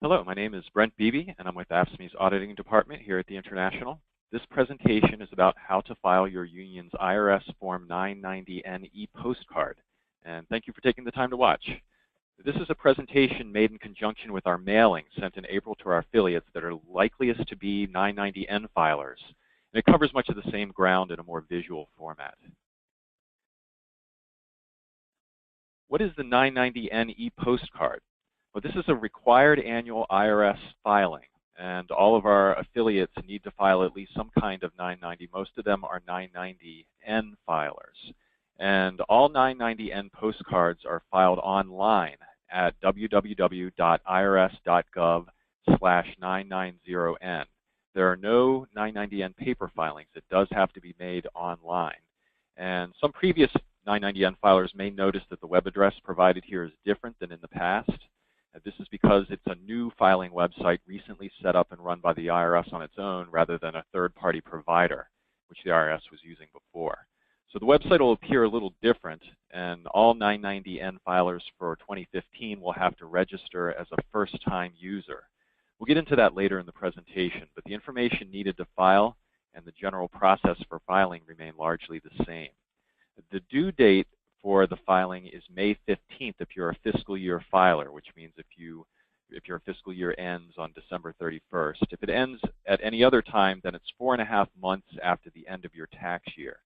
Hello, my name is Brent Beebe, and I'm with AFSCME's Auditing Department here at the International. This presentation is about how to file your union's IRS Form 990N e-postcard, and thank you for taking the time to watch. This is a presentation made in conjunction with our mailing sent in April to our affiliates that are likeliest to be 990N filers, and it covers much of the same ground in a more visual format. What is the 990N e-postcard? Well, this is a required annual IRS filing, and all of our affiliates need to file at least some kind of 990. Most of them are 990N filers. And all 990N postcards are filed online at www.irs.gov/990N. There are no 990N paper filings. It does have to be made online. And some previous 990N filers may notice that the web address provided here is different than in the past. This is because it's a new filing website recently set up and run by the IRS on its own rather than a third-party provider, which the IRS was using before. So the website will appear a little different, and all 990N filers for 2015 will have to register as a first-time user. We'll get into that later in the presentation, but the information needed to file and the general process for filing remain largely the same. The due date for the filing is May 15th if you're a fiscal year filer, which means if your fiscal year ends on December 31st. If it ends at any other time, then it's 4.5 months after the end of your tax year.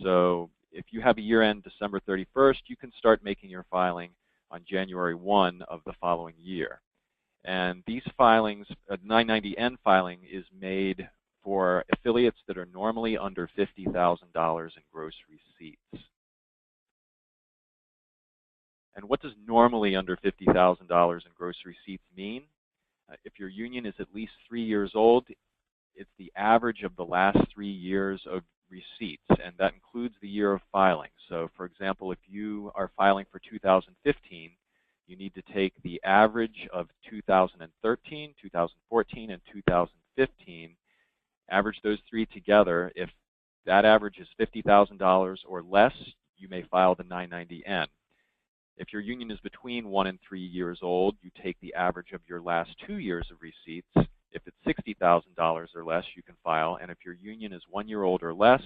So if you have a year end December 31st, you can start making your filing on January 1 of the following year. And these filings, a 990N filing is made for affiliates that are normally under $50,000 in gross receipts. And what does normally under $50,000 in gross receipts mean? If your union is at least 3 years old, it's the average of the last 3 years of receipts, and that includes the year of filing. So for example, if you are filing for 2015, you need to take the average of 2013, 2014, and 2015, average those three together. If that average is $50,000 or less, you may file the 990N. If your union is between 1 and 3 years old, you take the average of your last 2 years of receipts. If it's $60,000 or less, you can file. And if your union is 1 year old or less,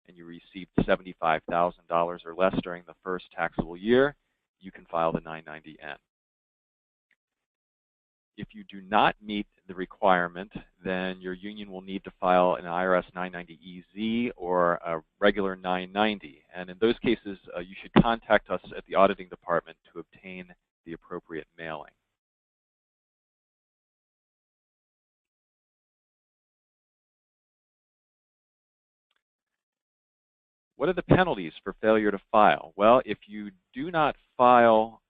and you received $75,000 or less during the first taxable year, you can file the 990N. If you do not meet the requirement, then your union will need to file an IRS 990EZ or a regular 990. And in those cases, you should contact us at the auditing department to obtain the appropriate mailing. What are the penalties for failure to file? Well, if you do not file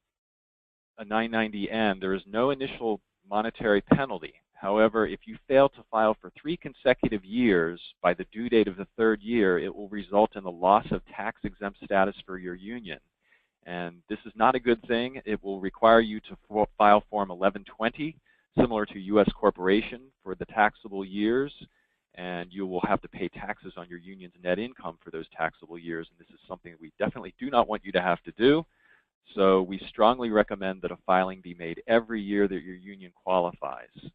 a 990N, there is no initial monetary penalty. However, if you fail to file for 3 consecutive years by the due date of the 3rd year, it will result in the loss of tax-exempt status for your union. And this is not a good thing. It will require you to file Form 1120, similar to U.S. corporation, for the taxable years, and you will have to pay taxes on your union's net income for those taxable years, and this is something we definitely do not want you to have to do. So we strongly recommend that a filing be made every year that your union qualifies.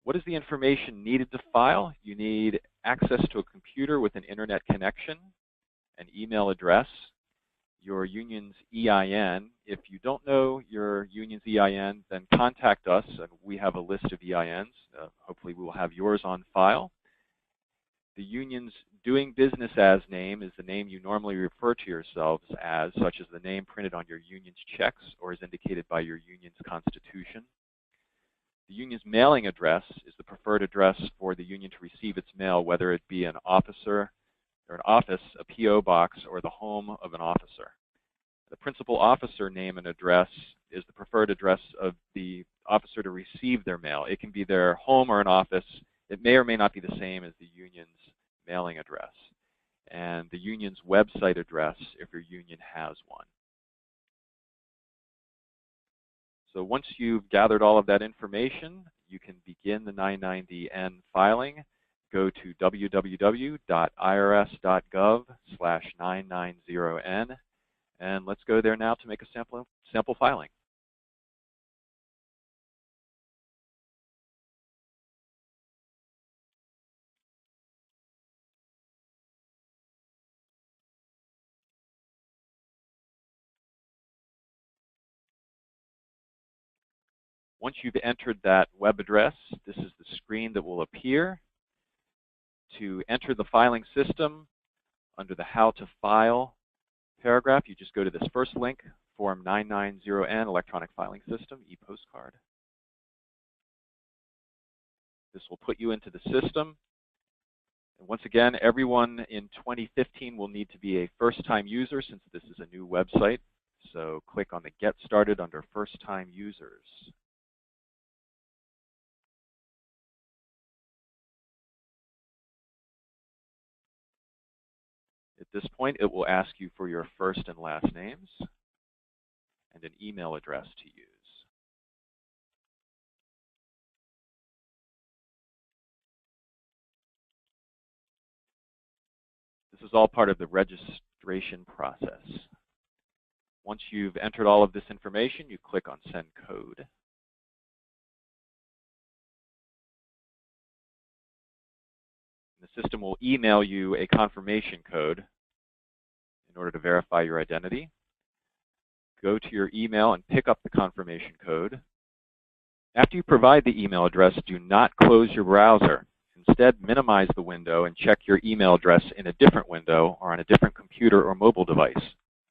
What is the information needed to file? You need access to a computer with an internet connection, an email address, your union's EIN. If you don't know your union's EIN, then contact us, and we have a list of EINs. Hopefully we will have yours on file. The union's doing business as name is the name you normally refer to yourselves as, such as the name printed on your union's checks or is indicated by your union's constitution. The union's mailing address is the preferred address for the union to receive its mail, whether it be an officer or an office, a P.O. box, or the home of an officer. The principal officer name and address is the preferred address of the officer to receive their mail. It can be their home or an office. It may or may not be the same as the union's mailing address. And the union's website address if your union has one. So once you've gathered all of that information, you can begin the 990N filing. Go to www.irs.gov/990N And let's go there now to make a sample filing. Once you've entered that web address, this is the screen that will appear. To enter the filing system, under the How to File paragraph, you just go to this first link, Form 990N, Electronic Filing System, e-Postcard. This will put you into the system. And once again, everyone in 2015 will need to be a first-time user since this is a new website. So click on the Get Started under First-Time Users. At this point, it will ask you for your first and last names and an email address to use. This is all part of the registration process. Once you've entered all of this information, you click on Send Code. The system will email you a confirmation code in order to verify your identity. Go to your email and pick up the confirmation code. After you provide the email address, do not close your browser. Instead, minimize the window and check your email address in a different window or on a different computer or mobile device.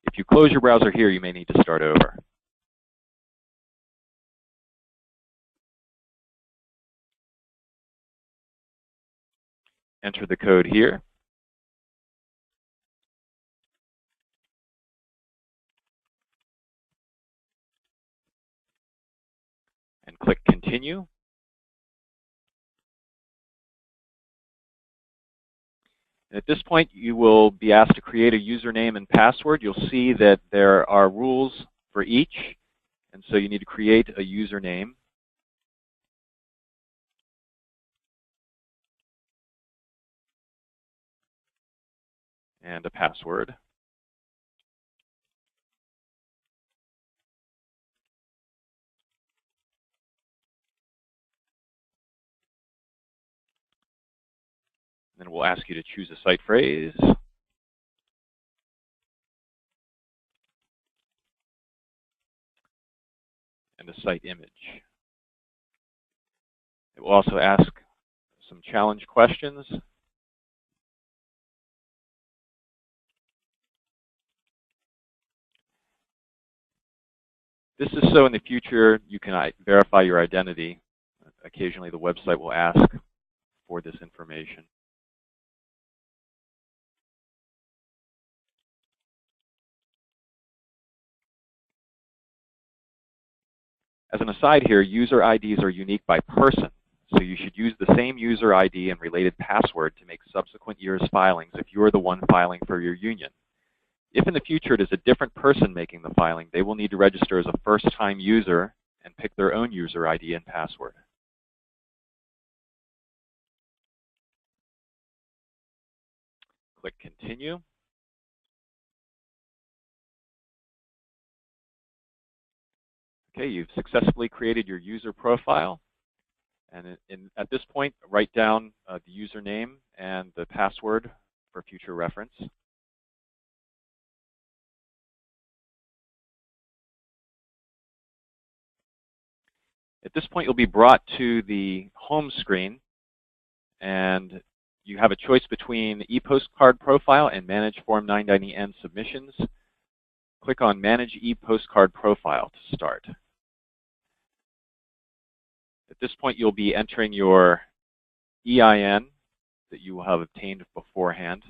If you close your browser here, you may need to start over. Enter the code here. And click Continue. And at this point, you will be asked to create a username and password. You'll see that there are rules for each, and so you need to create a username. And a password. Then we'll ask you to choose a site phrase. And a site image. It will also ask some challenge questions. This is so in the future you can verify your identity. Occasionally the website will ask for this information. As an aside here, user IDs are unique by person, so you should use the same user ID and related password to make subsequent years' filings if you are the one filing for your union. If in the future it is a different person making the filing, they will need to register as a first-time user and pick their own user ID and password. Click Continue. Okay, you've successfully created your user profile. And at this point, write down the username and the password for future reference. At this point, you'll be brought to the home screen, and you have a choice between e-Postcard Profile and Manage Form 990N Submissions. Click on Manage e-Postcard Profile to start. At this point, you'll be entering your EIN that you will have obtained beforehand.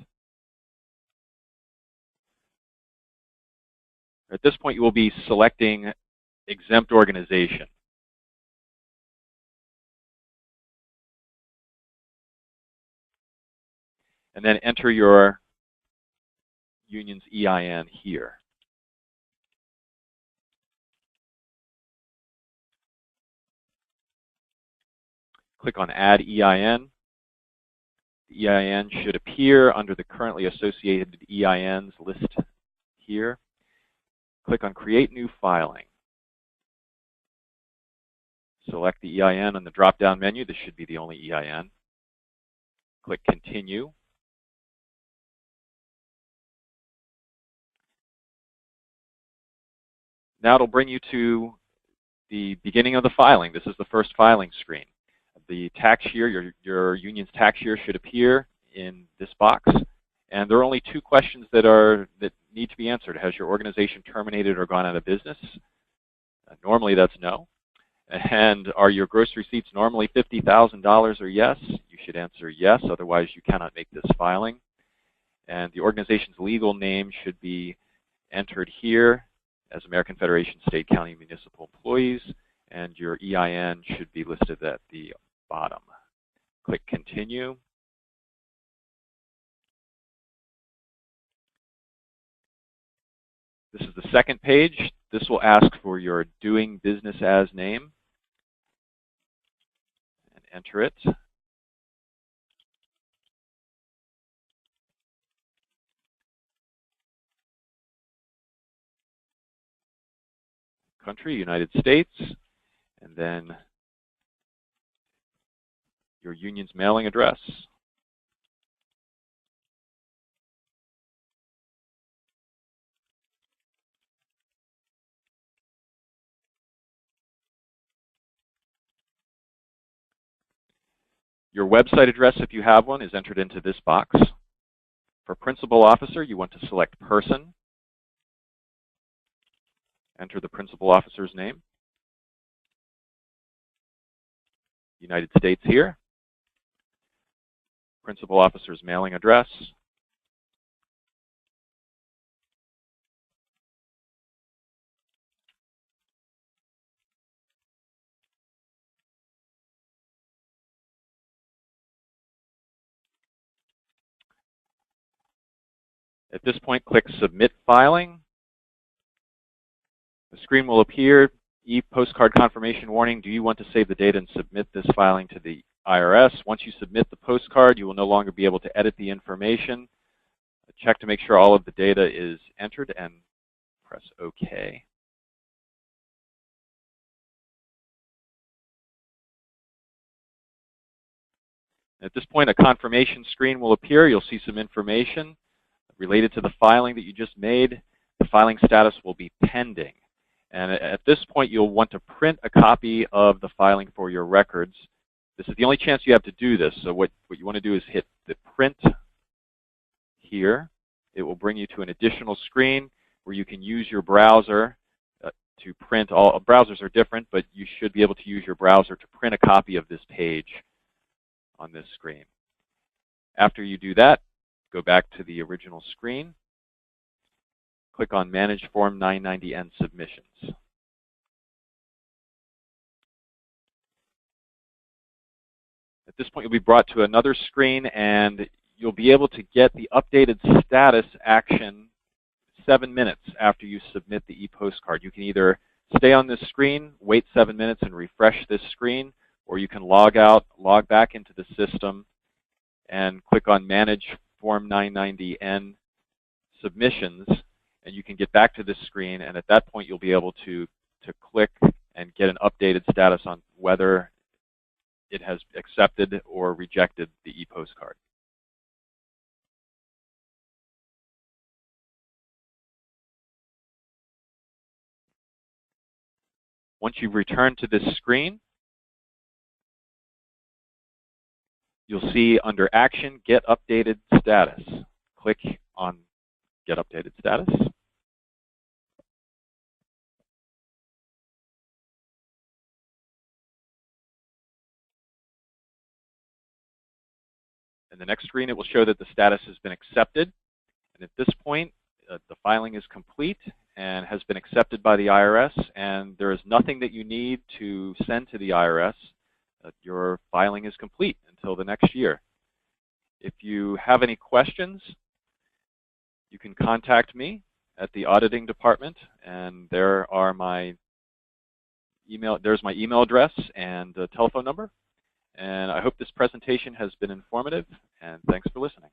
At this point, you will be selecting Exempt Organization. And then enter your union's EIN here. Click on Add EIN. The EIN should appear under the currently associated EINs list here. Click on Create New Filing. Select the EIN on the drop-down menu. This should be the only EIN. Click Continue. Now it'll bring you to the beginning of the filing. This is the first filing screen. The tax year, your union's tax year should appear in this box. And there are only two questions that need to be answered. Has your organization terminated or gone out of business? Normally that's no. And are your gross receipts normally $50,000 or yes? You should answer yes, otherwise you cannot make this filing. And the organization's legal name should be entered here as American Federation State, County, Municipal Employees, and your EIN should be listed at the bottom. Click Continue. This is the second page. This will ask for your doing business as name and enter it. Country, United States, and then your union's mailing address. Your website address, if you have one, is entered into this box. For principal officer, you want to select person. Enter the principal officer's name. United States here. Principal officer's mailing address. At this point, click Submit Filing. The screen will appear, Postcard confirmation warning. Do you want to save the data and submit this filing to the IRS? Once you submit the postcard, you will no longer be able to edit the information. Check to make sure all of the data is entered and press OK. At this point, a confirmation screen will appear. You'll see some information related to the filing that you just made. The filing status will be pending. And at this point, you'll want to print a copy of the filing for your records. This is the only chance you have to do this. So what you want to do is hit the print here. It will bring you to an additional screen where you can use your browser to print. All browsers are different, but you should be able to use your browser to print a copy of this page on this screen. After you do that, go back to the original screen. Click on Manage Form 990N Submissions. At this point, you'll be brought to another screen, and you'll be able to get the updated status action 7 minutes after you submit the e-postcard. You can either stay on this screen, wait 7 minutes, and refresh this screen, or you can log out, log back into the system, and click on Manage Form 990N Submissions, and you can get back to this screen, and at that point you'll be able to click and get an updated status on whether it has accepted or rejected the e-postcard. Once you've returned to this screen, you'll see under Action, Get Updated Status. Click on Get Updated Status. In the next screen, it will show that the status has been accepted. And at this point, the filing is complete and has been accepted by the IRS, and there is nothing that you need to send to the IRS. Your filing is complete until the next year. If you have any questions, you can contact me at the auditing department, and there's my email address and telephone number. And I hope this presentation has been informative, and thanks for listening.